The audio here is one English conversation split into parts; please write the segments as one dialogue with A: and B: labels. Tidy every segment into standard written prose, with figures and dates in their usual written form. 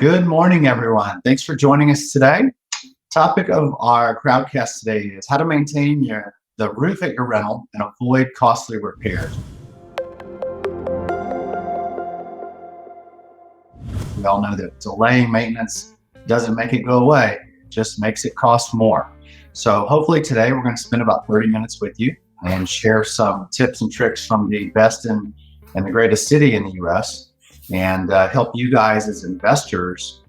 A: Good morning, everyone. Thanks for joining us today. Topic of our crowdcast today is how to maintain the roof at your rental and avoid costly repairs. We all know that delaying maintenance doesn't make it go away, it just makes it cost more. So hopefully today we're going to spend about 30 minutes with you and share some tips and tricks from the best and the greatest city in the U.S. and help you guys as investors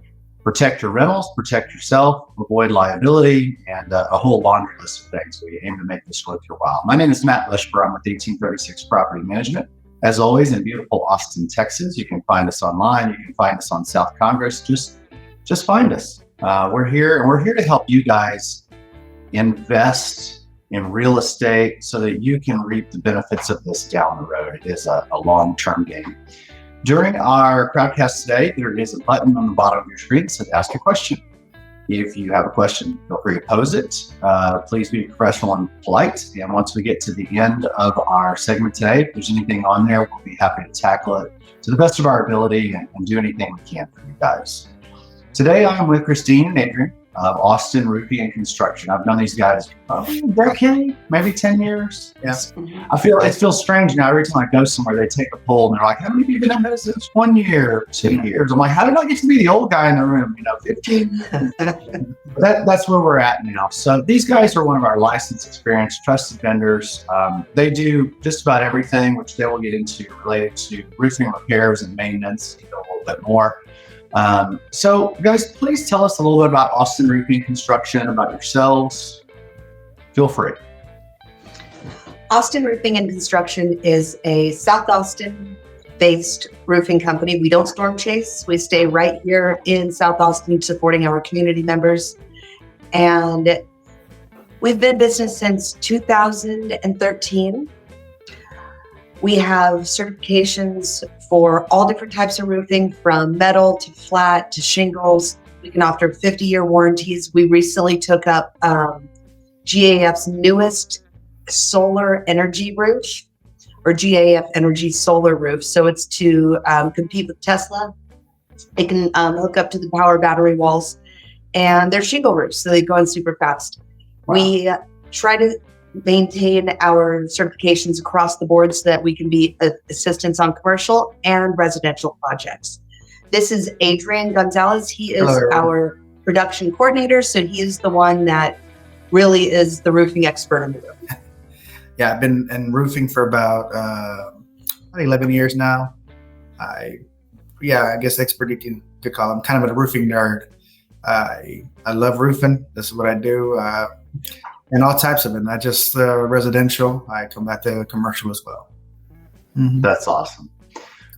A: protect your rentals, protect yourself, avoid liability, and a whole laundry list of things. We aim to make this worth your while. My name is Matt Lishber. I'm with 1836 Property Management. As always, in beautiful Austin, Texas. You can find us online. You can find us on South Congress. Just find us. We're here, and we're here to help you guys invest in real estate so that you can reap the benefits of this down the road. It is a long-term game. During our crowdcast today, there is a button on the bottom of your screen that says Ask a Question. If you have a question, feel free to pose it. Please be professional and polite. And once we get to the end of our segment today, if there's anything on there, we'll be happy to tackle it to the best of our ability and do anything we can for you guys. Today, I'm with Christine and Adrian of Austin Roofing and Construction. I've known these guys a decade, maybe 10 years. Yes. It feels strange now. Every time I go somewhere, they take a poll and they're like, how many of you been in business? 1 year, 2 years. I'm like, how did I get to be the old guy in the room? 15. That's where we're at now. So these guys are one of our licensed, experienced, trusted vendors. They do just about everything, which they will get into related to roofing repairs and maintenance, a little bit more. So guys, please tell us a little bit about Austin Roofing Construction, about yourselves. Feel free.
B: Austin Roofing and Construction is a South Austin based roofing company. We don't storm chase. We stay right here in South Austin supporting our community members. And we've been in business since 2013. We have certifications for all different types of roofing, from metal to flat to shingles. We can offer 50-year warranties. We recently took up GAF's newest solar energy roof, or GAF Energy Solar Roof. So it's to compete with Tesla. It can hook up to the power battery walls, and they're shingle roofs, so they go in super fast. Wow. We try to maintain our certifications across the board so that we can be assistants on commercial and residential projects. This is Adrian Gonzalez. He is our production coordinator, so he is the one that really is the roofing expert in the room.
C: Yeah, I've been in roofing for about 11 years now. I guess expert you could call him. Kind of a roofing nerd. I love roofing. This is what I do. And all types of it, not just residential. I come back to commercial as well.
A: Mm-hmm. That's awesome.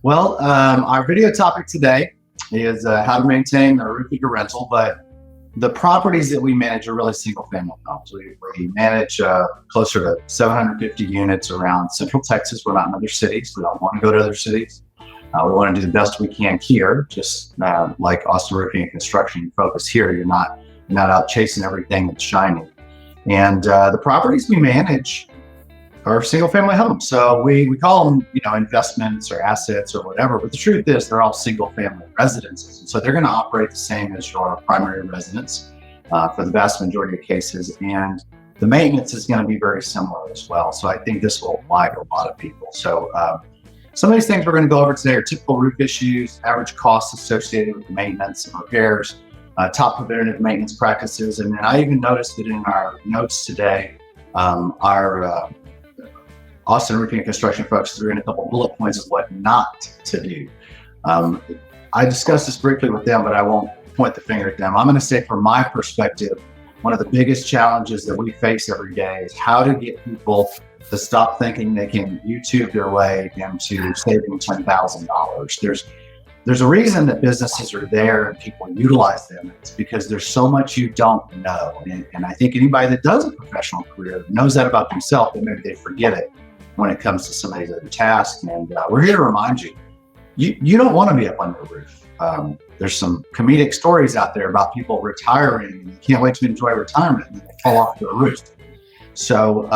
A: Well, our video topic today is how to maintain the roof of your rental, but the properties that we manage are really single-family homes. We manage closer to 750 units around Central Texas. We're not in other cities. We don't want to go to other cities. We want to do the best we can here, just like Austin Roofing and Construction. You focus here. You're not out chasing everything that's shiny. And the properties we manage are single-family homes. So we call them, investments or assets or whatever. But the truth is, they're all single-family residences. And so they're going to operate the same as your primary residence for the vast majority of cases. And the maintenance is going to be very similar as well. So I think this will apply to a lot of people. So some of these things we're going to go over today are typical roof issues, average costs associated with maintenance and repairs, top preventative maintenance practices. And then I even noticed that in our notes today, our Austin Roofing and Construction folks threw in a couple bullet points of what not to do. I discussed this briefly with them, but I won't point the finger at them. I'm going to say from my perspective, one of the biggest challenges that we face every day is how to get people to stop thinking they can YouTube their way into saving $10,000. There's a reason that businesses are there and people utilize them. It's because there's so much you don't know. And I think anybody that does a professional career knows that about themselves, but maybe they forget it when it comes to some of these other tasks. And we're here to remind you, you don't want to be up on your roof. There's some comedic stories out there about people retiring and they can't wait to enjoy retirement and they fall off their roof. So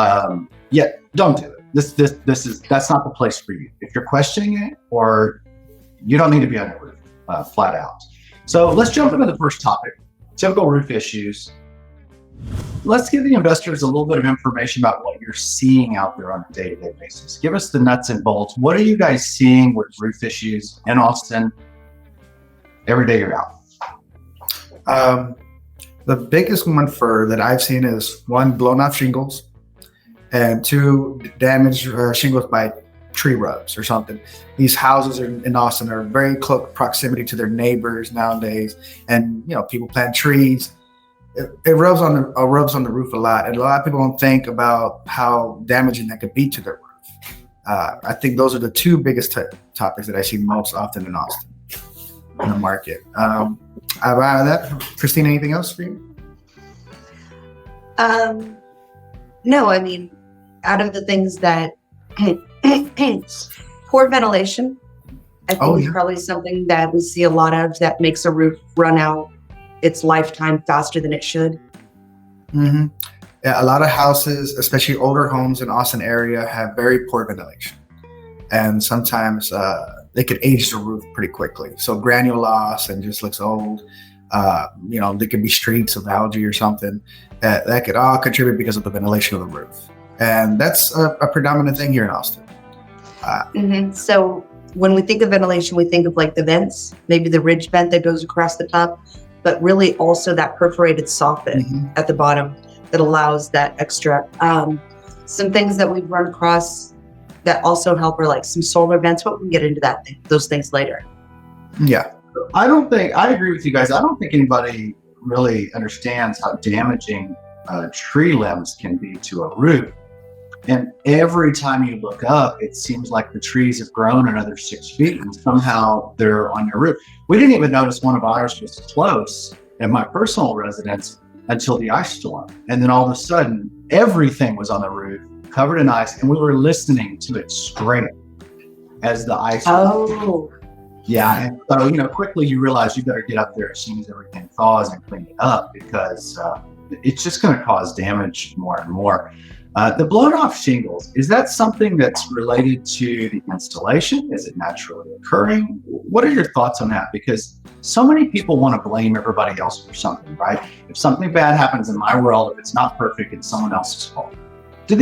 A: don't do it. That's not the place for you. If you're questioning it, or you don't need to be on your roof, flat out. So let's jump into the first topic, typical roof issues. Let's give the investors a little bit of information about what you're seeing out there on a day-to-day basis. Give us the nuts and bolts. What are you guys seeing with roof issues in Austin every day you're out?
C: The biggest one that I've seen is one, blown off shingles, and two, damaged shingles by tree rubs or something. These houses in Austin are very close proximity to their neighbors nowadays, and people plant trees. It rubs on the roof a lot, and a lot of people don't think about how damaging that could be to their roof. I think those are the two biggest topics that I see most often in Austin in the market. Out of that, Christine, anything else for you?
B: No, I mean, out of the things that poor ventilation, I think is probably something that we see a lot of that makes a roof run out its lifetime faster than it should.
C: Mm-hmm. Yeah, a lot of houses, especially older homes in Austin area, have very poor ventilation, and sometimes they could age the roof pretty quickly. So granule loss and just looks old. There could be streaks of algae or something that could all contribute because of the ventilation of the roof, and that's a predominant thing here in Austin.
B: So when we think of ventilation, we think of like the vents, maybe the ridge vent that goes across the top, but really also that perforated soffit at the bottom that allows that extra. Some things that we've run across that also help are like some solar vents, but we can get into those things later.
C: Yeah.
A: I agree with you guys. I don't think anybody really understands how damaging tree limbs can be to a roof. And every time you look up, it seems like the trees have grown another 6 feet and somehow they're on your roof. We didn't even notice one of ours was close in my personal residence until the ice storm. And then all of a sudden, everything was on the roof, covered in ice, and we were listening to it scrape as the ice. Yeah. And so, quickly you realize you better get up there as soon as everything thaws and clean it up, because it's just going to cause damage more and more. The blown off shingles, is that something that's related to the installation? Is it naturally occurring? What are your thoughts on that? Because so many people want to blame everybody else for something, right? If something bad happens in my world, if it's not perfect, it's someone else's fault. Do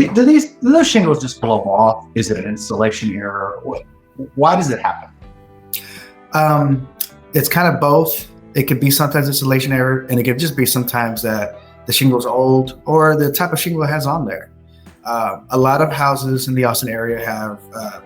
A: those shingles just blow off? Is it an installation error? Why does it happen?
C: It's kind of both. It could be sometimes installation error, and it could just be sometimes that the shingle's old or the type of shingle it has on there. A lot of houses in the Austin area have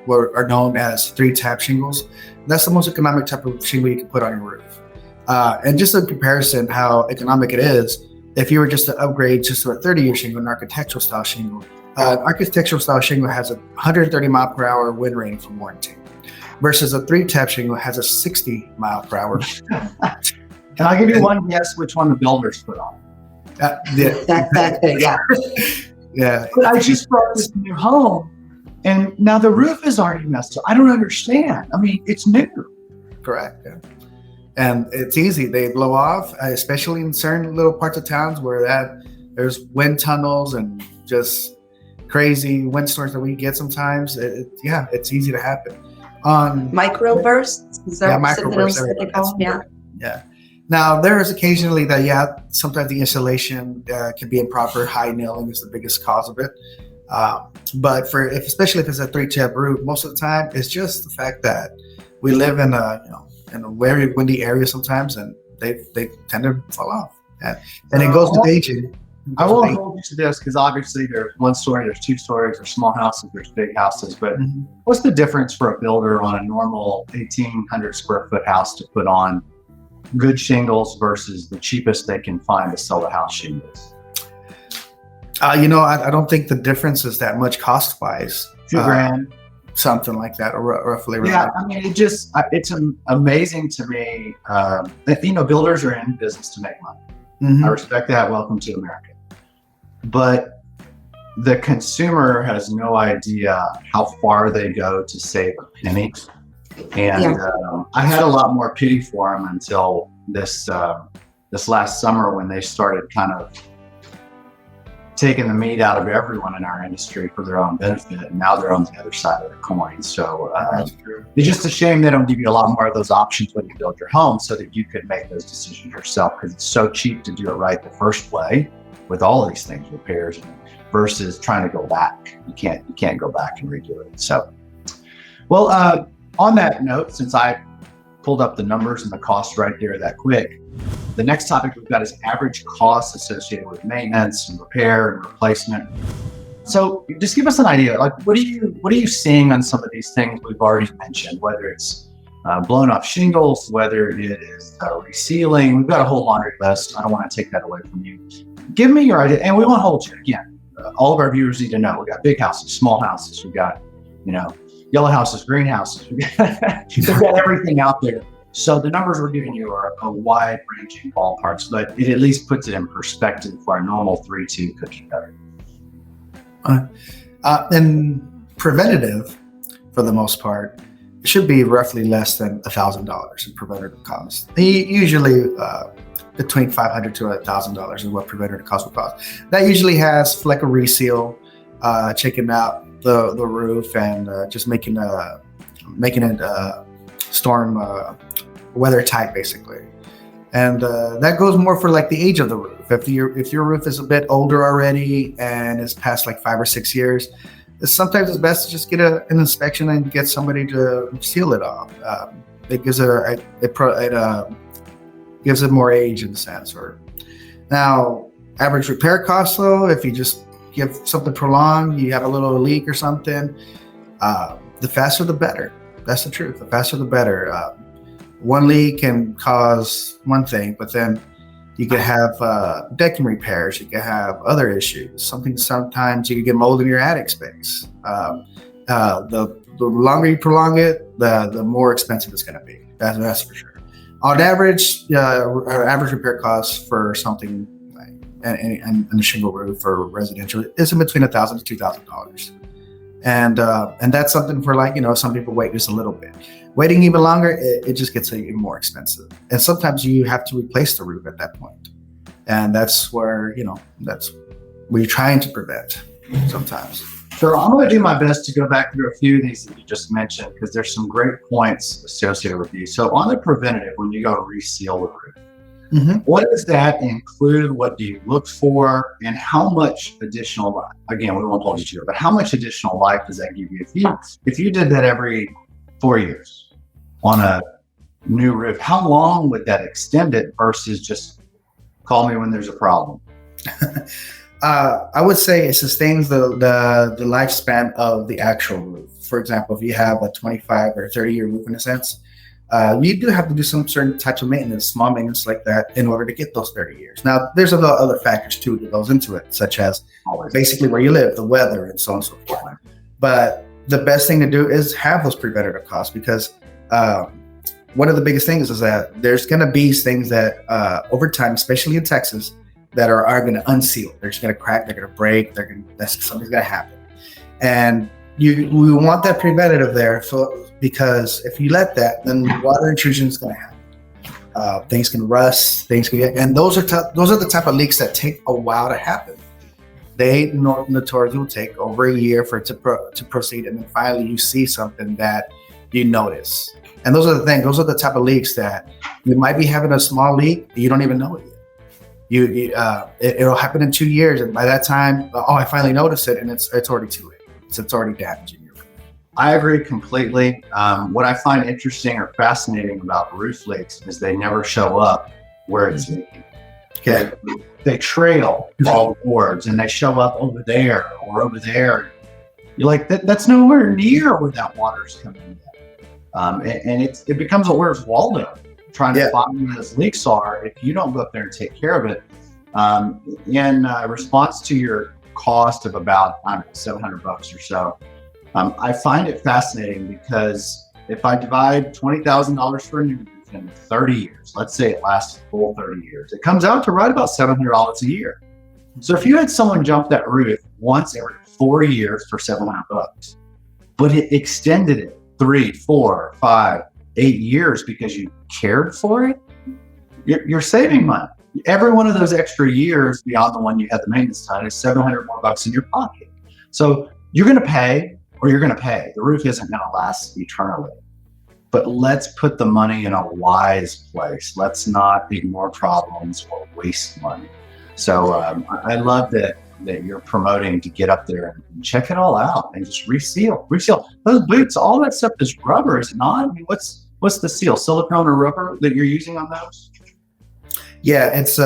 C: what are known as 3-tap shingles. That's the most economic type of shingle you can put on your roof. And just in comparison, how economic it is, if you were just to upgrade just to a 30-year shingle, an architectural style shingle, architectural style shingle has a 130 mile per hour wind rating from warranty, versus a 3-tap shingle has a 60 mile per hour.
A: Can I give you one guess which one the builders put on?
B: Yeah.
C: Yeah.
A: But I just brought this new home, and now the roof is already messed up. I don't understand. I mean, it's new.
C: Correct. Yeah. And it's easy. They blow off, especially in certain little parts of towns where there's wind tunnels and just crazy windstorms that we get sometimes. It's easy to happen. On
B: microbursts? Is that
C: microbursts.
B: what they call them?
C: Yeah. Now, there is occasionally that, sometimes the insulation can be improper. High nailing is the biggest cause of it. But especially if it's a 3-tap roof, most of the time, it's just the fact that we live in a very windy area sometimes, and they tend to fall off. And it goes with aging.
A: I won't hold you to this because obviously there's 1 story, there's 2 stories, there's small houses, there's big houses. But what's the difference for a builder on a normal 1,800 square foot house to put on good shingles versus the cheapest they can find to sell the house shingles?
C: I don't think the difference is that much cost wise.
A: $2,000,
C: something like that, or roughly.
A: Yeah, I mean, it's amazing to me. Builders are in business to make money. I respect that. Welcome to America. But the consumer has no idea how far they go to save a penny. And I had a lot more pity for them until this last summer when they started kind of taken the meat out of everyone in our industry for their own benefit, and now they're on the other side of the coin. So it's just a shame they don't give you a lot more of those options when you build your home, so that you could make those decisions yourself, because it's so cheap to do it right the first way with all of these things, repairs, versus trying to go back. You can't go back and redo it. So, well, on that note, since I pulled up the numbers and the cost right there that quick, the next topic we've got is average costs associated with maintenance and repair and replacement. So just give us an idea, like what are you seeing on some of these things we've already mentioned, whether it's blown off shingles, whether it is resealing. We've got a whole laundry list. I don't want to take that away from you. Give me your idea, and we won't hold you. Again, all of our viewers need to know, we got big houses, small houses, we got, yellow houses, green houses. We've got everything out there. So the numbers we're giving you are a wide ranging ballparks, but it at least puts it in perspective for our normal 3-2 cookie cutter.
C: And preventative, for the most part, it should be roughly less than $1,000 in preventative costs. Usually between $500 to $1,000 is what preventative costs will cost. That usually has like a reseal, checking out the roof, and just making it storm weather tight, basically. And that goes more for like the age of the roof. If your roof is a bit older already and it's past like 5 or 6 years, sometimes it's best to just get an inspection and get somebody to seal it off. It gives it more age in a sense. Or now, average repair costs though, if you just give something prolonged, you have a little leak or something, the faster the better. That's the truth. The faster the better. One leak can cause one thing, but then you could have decking repairs. You could have other issues. Sometimes you could get mold in your attic space. The longer you prolong it, the more expensive it's going to be. That's for sure. On average, average repair costs for something like in a shingle roof or residential is in between $1,000 to $2,000. And that's something for some people wait just a little bit. Waiting even longer, it just gets even more expensive. And sometimes you have to replace the roof at that point. And that's where, that's what you're trying to prevent sometimes.
A: So I'm going to do my best to go back through a few of these that you just mentioned, because there's some great points associated with these. So on the preventative, when you go to reseal the roof, what does that include? What do you look for? And how much additional life? Again, we won't hold you to it, but how much additional life does that give you? If you did that every 4 years on a new roof, how long would that extend it versus just call me when there's a problem?
C: I would say it sustains the lifespan of the actual roof. For example, if you have a 25 or 30-year roof in a sense, you do have to do some certain types of maintenance, small maintenance like that, in order to get those 30 years. Now, there's other factors too that goes into it, such as basically where you live, the weather, and so on and so forth. But the best thing to do is have those preventative costs, because one of the biggest things is that there's going to be things that over time, especially in Texas, that are going to unseal. They're just going to crack. They're going to break. Something's going to happen. And we want that preventative there, because if you let that, then water intrusion is going to happen. Things can rust. And those are the type of leaks that take a while to happen. They notoriously will take over a year for it to proceed, and then finally you see something that you notice. And those are the things. Those are the type of leaks that you might be having a small leak, you don't even know it yet. It'll happen in 2 years, and by that time, I finally noticed it, and it's already too late. It's already damaging your roof.
A: I agree completely. What I find interesting or fascinating about roof leaks is they never show up where it's leaking.
C: Okay.
A: They trail all the boards, and they show up over there or over there. You're like, that's nowhere near where that water's coming in. And it becomes a Where's Waldo, trying to find where those leaks are if you don't go up there and take care of it. In response to your cost of about $700 or so, I find it fascinating, because if I divide $20,000 for a new roof in 30 years, let's say it lasts a full 30 years, it comes out to right about $700 a year. So if you had someone jump that roof once every 4 years for $700, but it extended it 3, 4, 5, 8 years because you cared for it, you're saving money. every one of those extra years beyond the one you had the maintenance done is $700 more in your pocket. So you're going to pay, or you're going to pay. The roof isn't going to last eternally. But let's put the money in a wise place. Let's not ignore problems or waste money. So I love that you're promoting to get up there and check it all out and just reseal. Those boots, all that stuff is rubber, is it not? I mean, what's the seal? Silicone or rubber that you're using on those?
C: Yeah, it's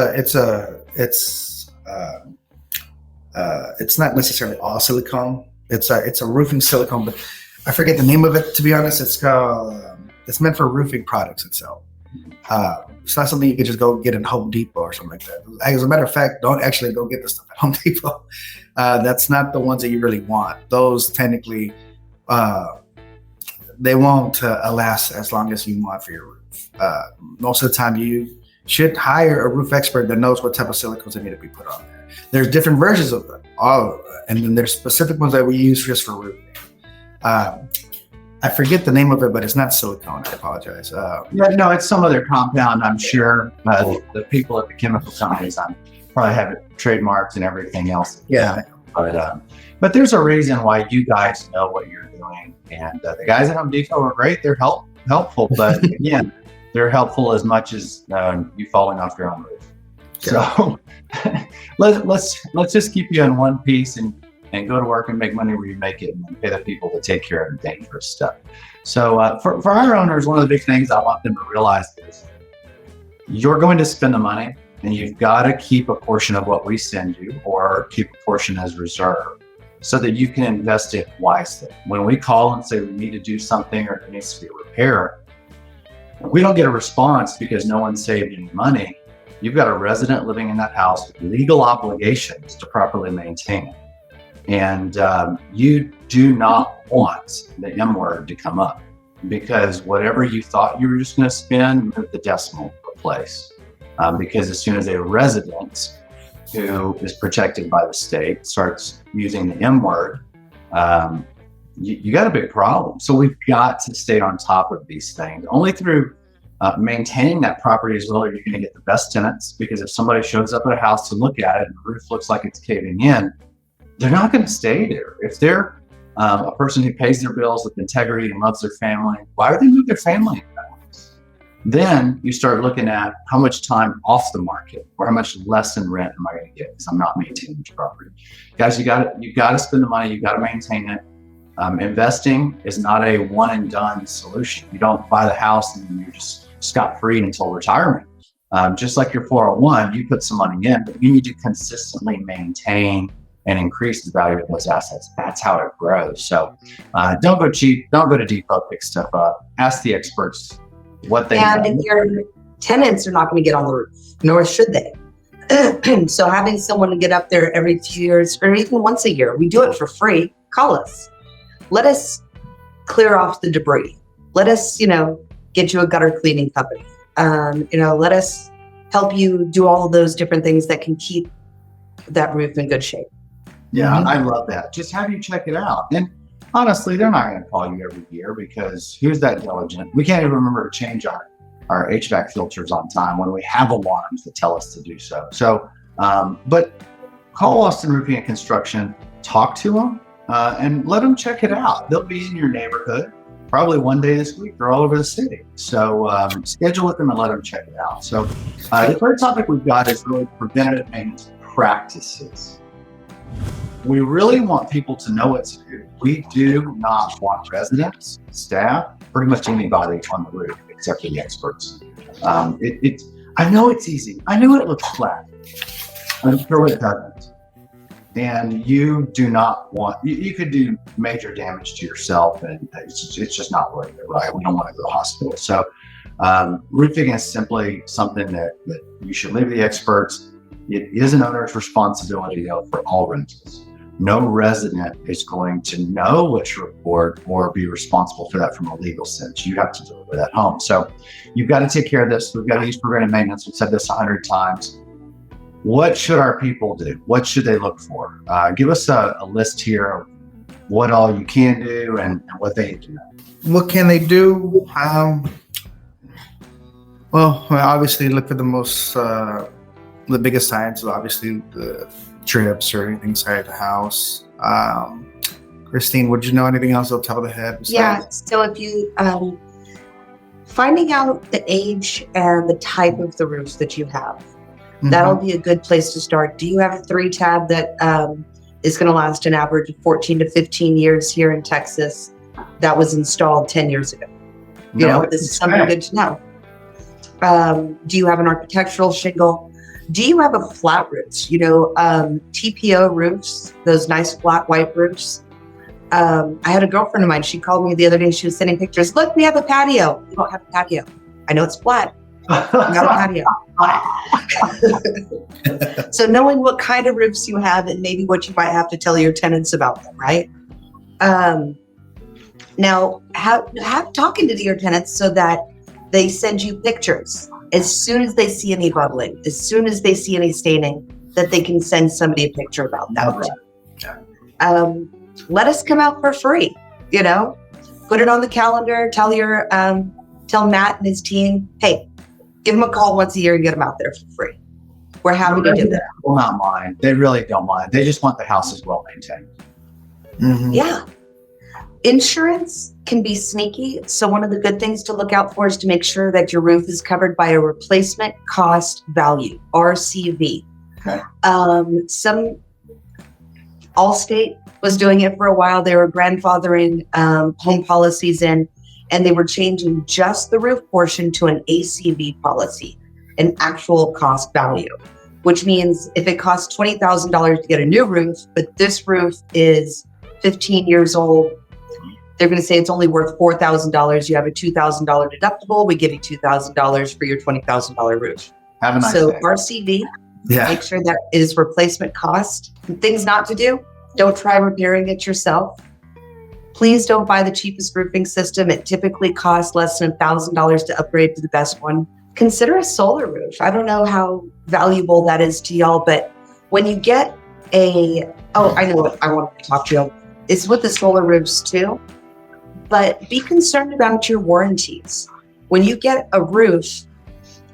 C: not necessarily all silicone. It's a roofing silicone, but I forget the name of it, to be honest. It's called, it's meant for roofing products itself. It's not something you could just go get in Home Depot or something like that. As a matter of fact, don't actually go get the stuff at Home Depot. That's not the ones that you really want. Those technically, they won't last as long as you want for your roof. Most of the time, you should hire a roof expert that knows what type of silicones that need to be put on there. There's different versions of them, and then there's specific ones that we use just for roofing. I forget the name of it, but it's not silicone. I apologize.
A: No, it's some other compound, I'm sure. The people at the chemical companies probably have it trademarked and everything else.
C: Yeah.
A: But there's a reason why you guys know what you're doing. And the guys at Home Depot are great. They're helpful. But again, they're helpful as much as you falling off your own roof. So let's just keep you in one piece and go to work and make money where you make it, and then pay the people to take care of the dangerous stuff. So for our owners, one of the big things I want them to realize is you're going to spend the money, and you've got to keep a portion of what we send you, or keep a portion as reserve, so that you can invest it wisely. When we call and say we need to do something or there needs to be a repair, we don't get a response because no one saved any money. You've got a resident living in that house with legal obligations to properly maintain it. And you do not want the M word to come up, because whatever you thought you were just going to spend, move the decimal place. Because as soon as a resident who is protected by the state starts using the M word, you got a big problem. So we've got to stay on top of these things. Only through maintaining that property as well are you going to get the best tenants. Because if somebody shows up at a house to look at it and the roof looks like it's caving in, they're not going to stay there. If they're a person who pays their bills with integrity and loves their family, why would they move their family in that house? Then you start looking at how much time off the market, or how much less in rent am I going to get because I'm not maintaining this property. Guys, you got to spend the money. You got to maintain it. Investing is not a one and done solution. You don't buy the house and you're just scot-free until retirement. Just like your 401, you put some money in, but you need to consistently maintain and increase the value of those assets. That's how it grows. So don't go cheap. Don't go to Depot, pick stuff up. Ask the experts what they know.
B: And your tenants are not going to get on the roof, nor should they. So having someone to get up there every 2 years, or even once a year, we do it for free. Call us. Let us clear off the debris. Let us, get you a gutter cleaning company. Let us help you do all of those different things that can keep that roof in good shape.
A: Yeah, I love that. Just have you check it out. And honestly, they're not going to call you every year, because who's that diligent? We can't even remember to change our HVAC filters on time when we have alarms that tell us to do so. So, but call Austin Roofing and Construction, talk to them, and let them check it out. They'll be in your neighborhood probably one day this week. They're all over the city. So schedule with them and let them check it out. So the third topic we've got is really preventative maintenance practices. We really want people to know what to do. We do not want residents, staff, pretty much anybody on the roof except for the experts. I know it's easy. I know it looks flat. I'm sure it doesn't. And you do not want, you could do major damage to yourself, and it's just not worth it, right? We don't want to go to the hospital. So roofing is simply something that you should leave the experts. It is an owner's responsibility, though, for all rentals. No resident is going to know which report or be responsible for that from a legal sense. You have to deliver that home. So you've got to take care of this. We've got to use preventive maintenance. We've said this 100 times. What should our people do? What should they look for? Give us a list here of what all you can do and what they need to know.
C: What can they do? Well, obviously look for the most the biggest signs, obviously, the trips or anything inside the house. Christine, would you know anything else off the top of the head?
B: Yeah. So if you finding out the age and the type of the roofs that you have, that'll be a good place to start. Do you have a 3-tab that is going to last an average of 14 to 15 years here in Texas that was installed 10 years ago? You know, this is something good to know. Do you have an architectural shingle? Do you have a flat roof? You know, TPO roofs, those nice flat white roofs. I had a girlfriend of mine. She called me the other day. She was sending pictures. Look, we have a patio. We don't have a patio. I know it's flat. We got a patio. So knowing what kind of roofs you have and maybe what you might have to tell your tenants about them, right? Now, have talking to your tenants so that they send you pictures as soon as they see any bubbling, as soon as they see any staining, that they can send somebody a picture about that. Let us come out for free, you know, put it on the calendar, tell Matt and his team, hey, give them a call once a year and get them out there for free. We're happy to do that.
A: Will not mind. They really don't mind. They just want the houses well maintained.
B: Yeah. Insurance can be sneaky. So one of the good things to look out for is to make sure that your roof is covered by a replacement cost value, RCV.
A: Okay.
B: Some Allstate was doing it for a while. They were grandfathering home policies in, and they were changing just the roof portion to an ACV policy, an actual cost value, which means if it costs $20,000 to get a new roof, but this roof is 15 years old, they're going to say it's only worth $4,000. You have a $2,000 deductible. We give you $2,000 for your $20,000 roof.
A: Have a nice
B: So
A: day.
B: RCV, make sure that is replacement cost. Things not to do. Don't try repairing it yourself. Please don't buy the cheapest roofing system. It typically costs less than $1,000 to upgrade to the best one. Consider a solar roof. I don't know how valuable that is to y'all, but when you get I know what I want to talk to you. It's with the solar roofs too, but be concerned about your warranties. When you get a roof,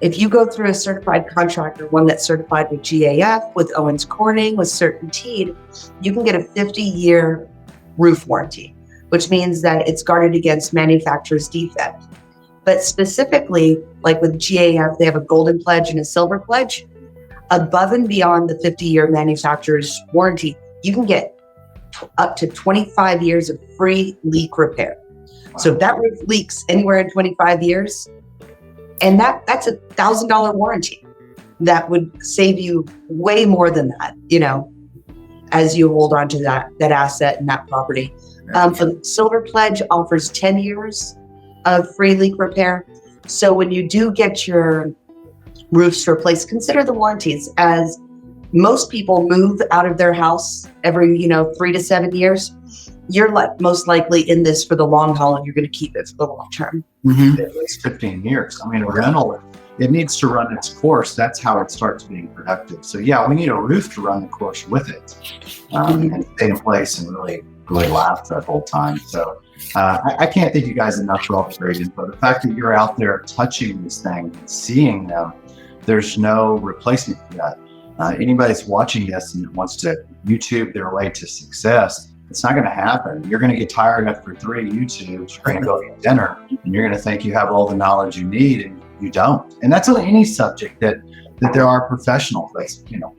B: if you go through a certified contractor, one that's certified with GAF, with Owens Corning, with CertainTeed, you can get a 50-year roof warranty, which means that it's guarded against manufacturer's defect. But specifically, like with GAF, they have a golden pledge and a silver pledge. Above and beyond the 50-year manufacturer's warranty, you can get up to 25 years of free leak repair. So if that roof leaks anywhere in 25 years, and that's $1,000 warranty, that would save you way more than that, you know, as you hold on to that asset and that property. The Silver Pledge offers 10 years of free leak repair. So when you do get your roofs replaced, consider the warranties, as most people move out of their house every, 3 to 7 years. You're most likely in this for the long haul, and you're going to keep it for the long term.
A: At least 15 years. I mean, a rental, it needs to run its course. That's how it starts being productive. So yeah, we need a roof to run the course with it and stay in place and really last that whole time. So I can't thank you guys enough for all the great info. The fact that you're out there touching these things and seeing them, there's no replacement for that. Anybody that's watching this and wants to YouTube their way to success, it's not going to happen. You're going to get tired after 3 YouTubes. You're going to go eat dinner, and you're going to think you have all the knowledge you need, and you don't. And that's on any subject that there are professionals, like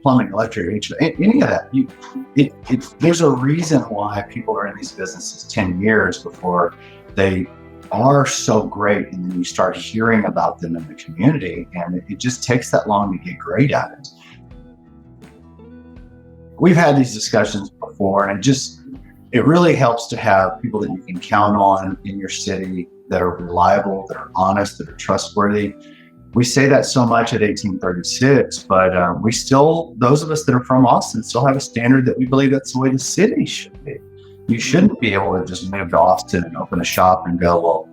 A: plumbing, electric, HVAC, any of that. There's a reason why people are in these businesses 10 years before they are so great, and then you start hearing about them in the community, and it just takes that long to get great at it. We've had these discussions before, and it really helps to have people that you can count on in your city that are reliable, that are honest, that are trustworthy. We say that so much at 1836, but we still, those of us that are from Austin, still have a standard that we believe that's the way the city should be. You shouldn't be able to just move to Austin and open a shop and go, well,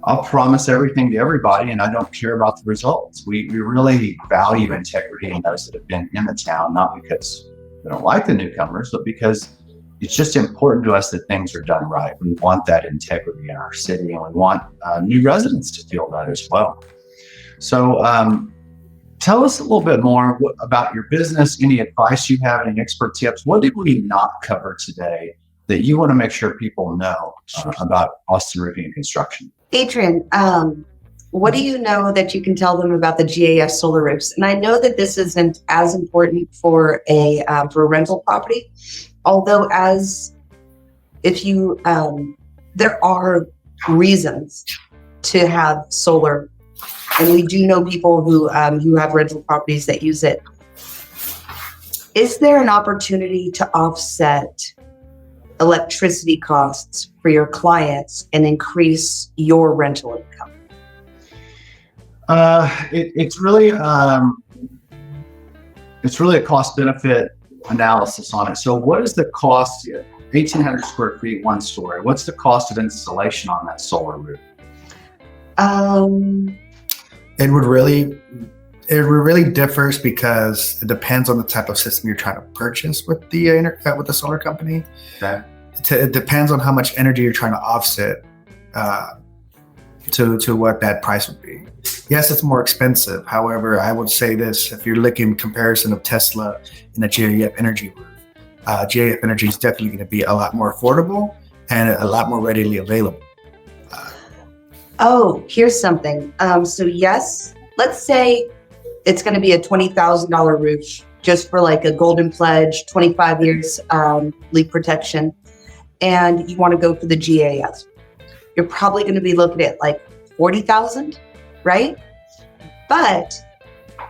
A: I'll promise everything to everybody and I don't care about the results. We really value integrity in those that have been in the town, not because we don't like the newcomers, but because it's just important to us that things are done right. We want that integrity in our city, and we want new residents to feel that as well. So Tell us a little bit more about your business, any advice you have, any expert tips. What did we not cover today that you want to make sure people know about Austin Roofing and Construction?
B: Adrian, what do you know that you can tell them about the GAF solar roofs? And I know that this isn't as important for a rental property, although there are reasons to have solar, and we do know people who have rental properties that use it. Is there an opportunity to offset electricity costs for your clients and increase your rental income?
A: It's really a cost benefit analysis on it. So what is the cost? 1,800 square feet, one story. What's the cost of installation on that solar roof?
C: It really differs because it depends on the type of system you're trying to purchase with the solar company.
A: Okay.
C: It depends on how much energy you're trying to offset to what that price would be. Yes, it's more expensive. However, I would say this: if you're looking in comparison of Tesla and a GAF Energy roof, GAF Energy is definitely going to be a lot more affordable and a lot more readily available.
B: Here's something. So yes, let's say it's going to be a $20,000 roof just for like a golden pledge, 25 years leak protection, and you want to go for the GAF. You're probably going to be looking at like $40,000, right? But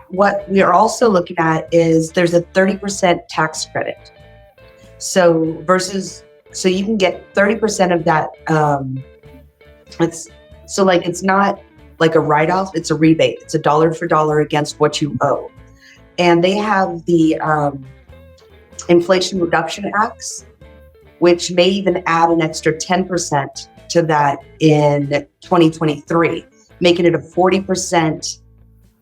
B: what we are also looking at is there's a 30% tax credit. So you can get 30% of that. It's not like a write-off, it's a rebate. It's a dollar for dollar against what you owe. And they have the Inflation Reduction Acts, which may even add an extra 10% to that in 2023, making it a 40%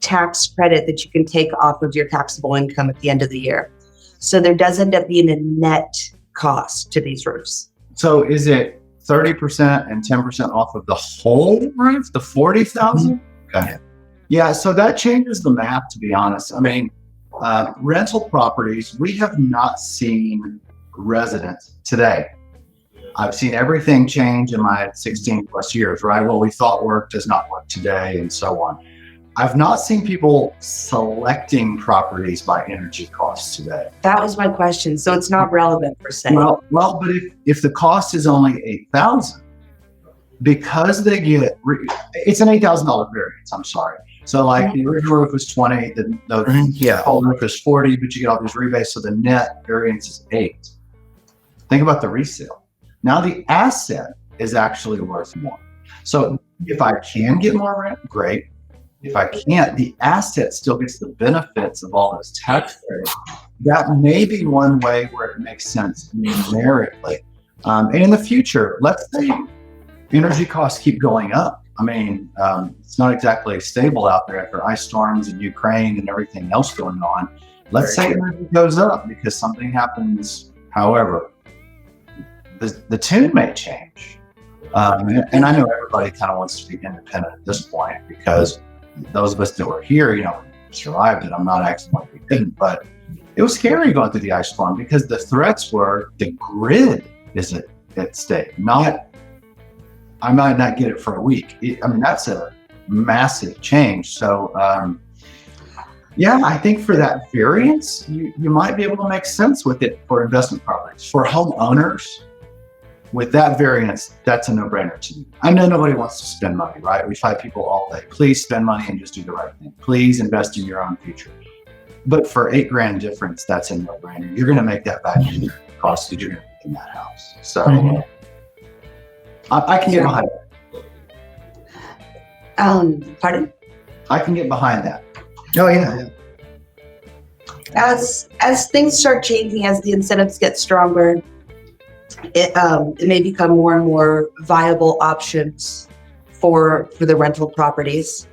B: tax credit that you can take off of your taxable income at the end of the year. So there does end up being a net cost to these roofs.
A: So is it 30% and 10% off of the whole roof, the 40,000? Okay. Yeah, so that changes the math, to be honest. I mean, rental properties, we have not seen residents today. I've seen everything change in my 16 plus years, right? What we thought worked does not work today, and so on. I've not seen people selecting properties by energy costs today.
B: That was my question. So it's not relevant per se.
A: Well, but if the cost is only $8,000, because they get, it's an $8,000 variance. I'm sorry. So like the original roof was 20, the whole roof is 40, but you get all these rebates, so the net variance is 8. Think about the resale. Now the asset is actually worth more. So if I can get more rent, great. If I can't, the asset still gets the benefits of all those tax credits. That may be one way where it makes sense numerically. And in the future, let's say energy costs keep going up. I mean, it's not exactly stable out there after ice storms in Ukraine and everything else going on. Let's say energy goes up because something happens. However, the tune may change. And I know everybody kind of wants to be independent at this point because those of us that were here, survived it. I'm not acting like we didn't, but it was scary going through the ice storm because the threats were the grid is at stake. I might not get it for a week. That's a massive change. So, I think for that variance, you might be able to make sense with it for investment properties. For homeowners, with that variance, that's a no-brainer to me. I know nobody wants to spend money, right? We fight people all day. Please spend money and just do the right thing. Please invest in your own future. But for $8,000 difference, that's a no-brainer. You're going to make that back in your cost that you're going to be in that house. So I can get behind that.
B: Pardon?
A: I can get behind that.
C: Oh yeah.
B: As things start changing, as the incentives get stronger, it may become more and more viable options for the rental properties.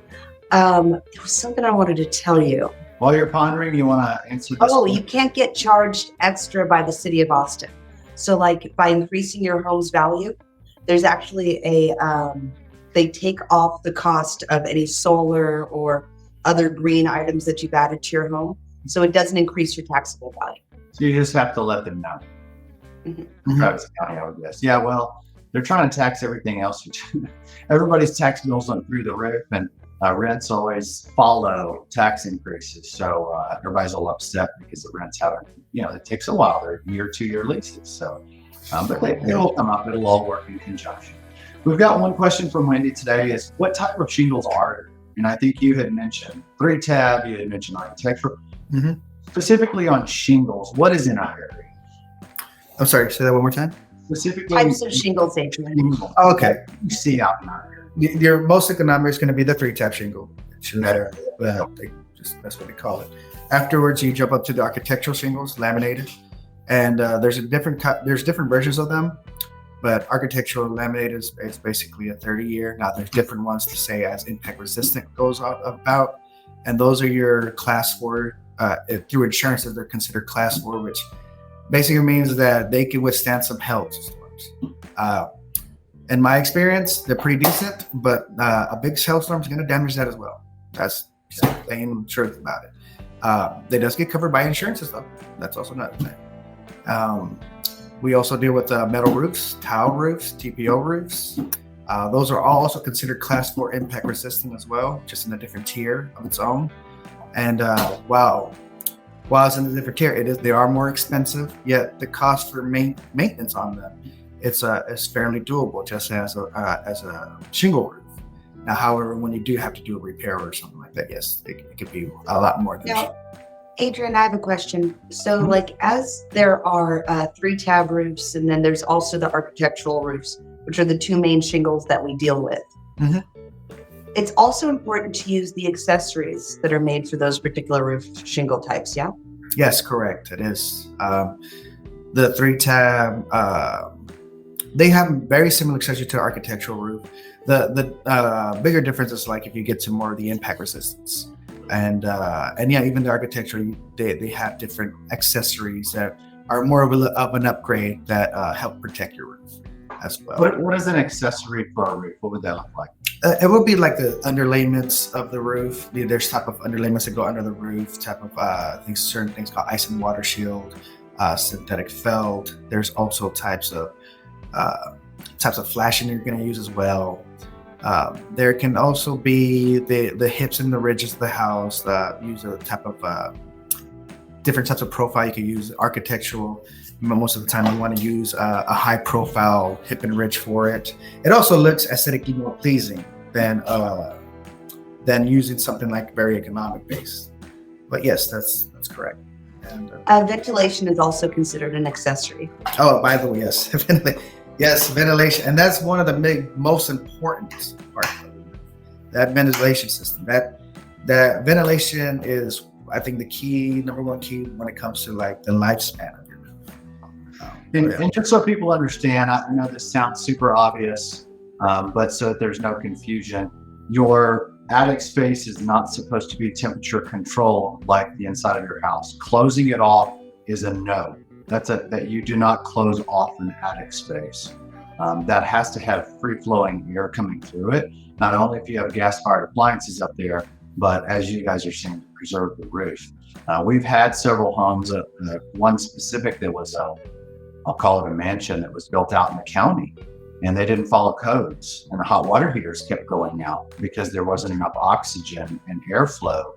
B: There was something I wanted to tell you.
A: While you're pondering, you want to answer this?
B: You can't get charged extra by the city of Austin. So like by increasing your home's value, there's actually they take off the cost of any solar or other green items that you've added to your home. So it doesn't increase your taxable value.
A: So you just have to let them know.
B: Mhm.
A: Travis County, I would guess. Yeah, well, they're trying to tax everything else. Everybody's tax bills went through the roof, and rents always follow tax increases. So everybody's all upset because the rents haven't, it takes a while. They're year, 2-year leases. So, but it'll come up. It'll all work in conjunction. We've got one question from Wendy today is, what type of shingles are there? And I think you had mentioned 3-tab, you had mentioned architectural.
C: Mm-hmm.
A: Specifically on shingles, what is in our area?
C: I'm sorry, say that one more time.
A: Specifically,
B: Types of shingles, Adrian.
A: shingles.
C: Oh, okay.
A: You see out in our area.
C: Your most economic is going to be the 3-tab shingle. That's what they call it. Afterwards, you jump up to the architectural shingles, laminated, and there's different versions of them. But architectural laminated is basically a 30-year. Now there's different ones to say as impact resistant goes about, and those are your class 4. Through insurances, they're considered class 4, which basically means that they can withstand some hailstorms. In my experience, they're pretty decent, but a big hailstorm is going to damage that as well. That's just plain truth about it. They does get covered by insurances, though. That's also another thing. We also deal with metal roofs, tile roofs, TPO roofs. Those are all also considered class 4 impact resistant as well, just in a different tier of its own. And while it's in a different tier, they are more expensive. Yet the cost for maintenance on them, it's fairly doable, just as a shingle roof. Now, however, when you do have to do a repair or something like that, yes, it could be a lot more than
B: Now, Adrian, I have a question. So, like, as there are 3-tab roofs, and then there's also the architectural roofs, which are the 2 main shingles that we deal with.
C: Mm-hmm.
B: It's also important to use the accessories that are made for those particular roof shingle types, yeah?
C: Yes, correct. It is. The 3-tab, they have very similar accessory to architectural roof. The bigger difference is like if you get to more of the impact resistance. And yeah, even the architecture, they have different accessories that are more of an upgrade that help protect your roof as well.
A: What is an accessory for a roof? What would that look like?
C: It would be like the underlayments of the roof. There's type of underlayments that go under the roof, type of certain things called ice and water shield, synthetic felt. There's also types of flashing you're going to use as well. There can also be the hips and the ridges of the house that use a type of different types of profile. You can use architectural. Most of the time, you want to use a high profile hip and ridge for it. It also looks aesthetically more pleasing than using something like very economic based. But yes, that's correct. And
B: Ventilation is also considered an accessory.
C: oh, by the way, yes. Yes, ventilation, and that's one of the most important parts of it. That ventilation system. That ventilation is, I think, the number one key when it comes to like the lifespan of your roof.
A: And just so people understand, I know this sounds super obvious, but so that there's no confusion, your attic space is not supposed to be temperature controlled like the inside of your house. Closing it off is a no. That you do not close off an attic space. That has to have free-flowing air coming through it. Not only if you have gas-fired appliances up there, but as you guys are saying, to preserve the roof. We've had several homes, one specific that was, I'll call it a mansion that was built out in the county, and they didn't follow codes, and the hot water heaters kept going out because there wasn't enough oxygen and airflow.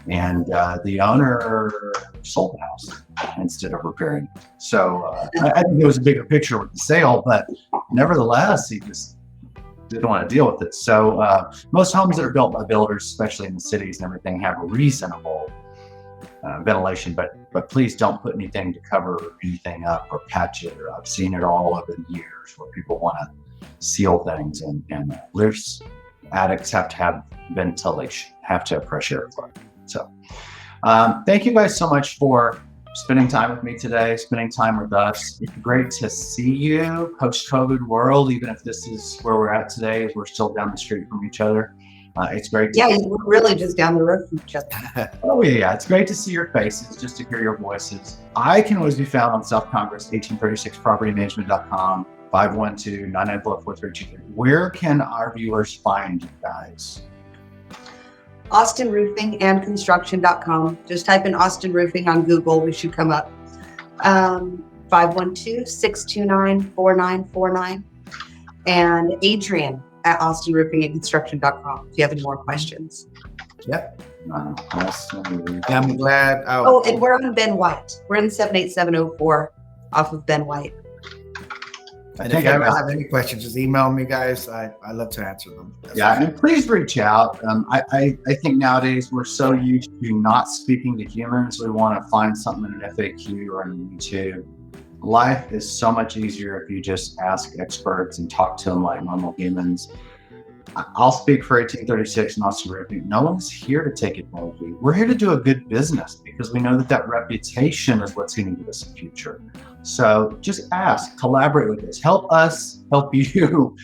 A: And the owner sold the house instead of repairing it. So I think there was a bigger picture with the sale, but nevertheless, he just didn't want to deal with it. So most homes that are built by builders, especially in the cities and everything, have reasonable ventilation, but please don't put anything to cover anything up or patch it. Or I've seen it all over the years where people want to seal things, and roofs, attics have to have ventilation, have to have fresh airflow. So thank you guys so much for spending time with me today, spending time with us. It's great to see you post-COVID world, even if this is where we're at today, as we're still down the street from each other. It's great to
B: Yeah, we're really just down the road from each other.
A: Oh yeah, it's great to see your faces, just to hear your voices. I can always be found on South Congress, 1836 propertymanagement.com, 512-994-4323. Where can our viewers find you guys?
B: AustinRoofingandConstruction.com. Just type in Austin Roofing on Google. We should come up. 512-629-4949. And Adrian at AustinRoofingandConstruction.com if you have any more questions.
C: Yep.
A: Awesome.
C: Yeah, I'm glad.
B: Oh, and we're on Ben White. We're in 78704 off of Ben White.
C: And if you ever have any questions, just email me, guys. I love to answer them.
A: Yeah, and please reach out. I think nowadays we're so used to not speaking to humans. We want to find something in an FAQ or on YouTube. Life is so much easier if you just ask experts and talk to them like normal humans. I'll speak for 1836 and Austin Roofing. No one's here to take advantage of you. We're here to do a good business because we know that reputation is what's going to give us a future. So just ask, collaborate with us, help you.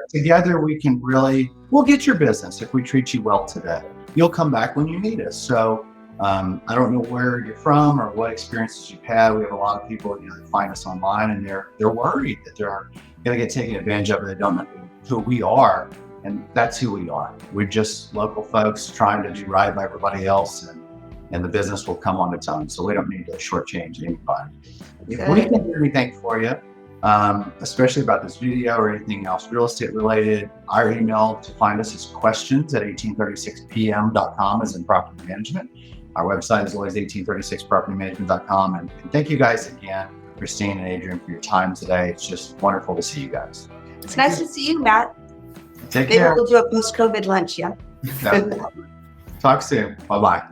A: Together we'll get your business if we treat you well today. You'll come back when you need us. So I don't know where you're from or what experiences you've had. We have a lot of people that find us online and they're worried that they're going to get taken advantage of. They don't know who we are. And that's who we are. We're just local folks trying to do right by everybody else, and the business will come on its own. So we don't need to shortchange anybody. If we can do anything for you, especially about this video or anything else real estate related, our email to find us is questions@1836pm.com, as in property management. Our website is always 1836propertymanagement.com. And thank you guys again, Christine and Adrian, for your time today. It's just wonderful to see you guys.
B: It's nice to see you, Matt.
A: Take
B: Maybe
A: care.
B: we'll do a post-COVID lunch, yeah?
A: Talk soon. Bye-bye.